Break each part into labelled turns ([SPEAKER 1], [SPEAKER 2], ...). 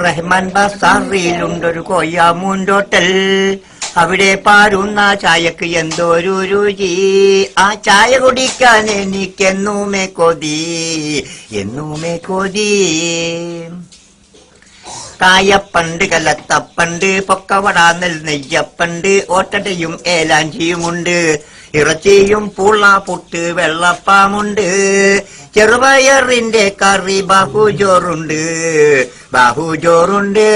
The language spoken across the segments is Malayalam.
[SPEAKER 1] റഹ്മാൻ ബസാറിലുണ്ടൊരു കൊയ്യാമൂണ്ടോട്ടൽ, അവിടെ പാരുന്ന ചായക്ക് എന്തോരു രുചി. ആ ചായ കുടിക്കാൻ എനിക്കെന്നുമേ കൊതി, എന്നുമേ കൊതി. കായപ്പണ്ട്, കലത്തപ്പണ്ട്, പൊക്കവട, നെയ്യപ്പണ്ട്, ഓട്ടടയും ഏലാഞ്ചിയുമുണ്ട്. ഇറച്ചിയും പൂള, പുട്ട്, വെള്ളപ്പാമുണ്ട്. ചെറുപയറിന്റെ കറി ബാഹുജോറുണ്ട്, ബാഹുജോറുണ്ട്.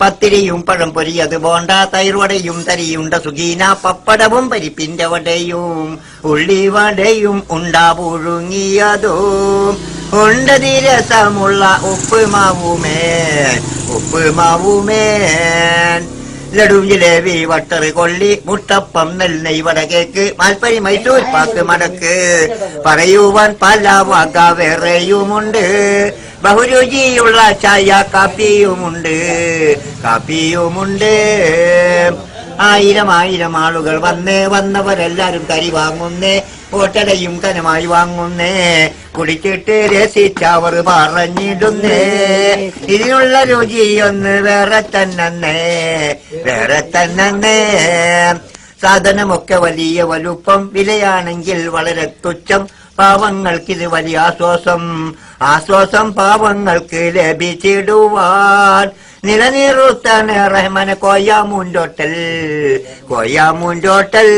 [SPEAKER 1] പത്തിരിയും പഴംപൊരി, അത് ബോണ്ട, തൈർവടയും തരിയുണ്ട, സുഗീന, പപ്പടവും പരിപ്പിന്റെ വടയും ഉള്ളിവടയും ഉണ്ടാ പുഴുങ്ങിയതും ഉണ്ടതി രസമുള്ള ഉപ്പുമാവുമേൻ, ഉപ്പുമാവുമേൻ. ലഡു, ജിലേബി, വട്ടർ, കൊള്ളി, മുട്ടപ്പം, നെൽനെയ്, വടകേക്ക്, മാൽപ്പരി, മൈസൂർ പാക്ക്, മടക്ക്, പറയുവാൻ പല വക വേറെയുമുണ്ട്. ബഹുരുചിയുള്ള ചായ കാപ്പിയുമുണ്ട്, കാപ്പിയുമുണ്ട്. ആയിരം ആയിരം ആളുകൾ വന്നവരെല്ലാരും കരി വാങ്ങുന്നേ, ഓട്ടടയും കനമായി വാങ്ങുന്നേ. കുടിച്ചിട്ട് രസിച്ചവർ പറഞ്ഞിടുന്നേ, ഇതിനുള്ള രുചിയൊന്ന് വേറെ തന്നെ, വേറെ തന്നെ. സാധനമൊക്കെ വലിയ വലുപ്പം, വിലയാണെങ്കിൽ വളരെ തുച്ഛം. പാവങ്ങൾക്കിത് വലിയ ആശ്വാസം, ആശ്വാസം പാവങ്ങൾക്ക് ലഭിച്ചിടുവാൻ. നിലനിർത്താൻ റഹ്മാനെ കൊയ്യാമൂണ്ടോട്ടൽ, കൊയ്യാമൂണ്ടോട്ടൽ.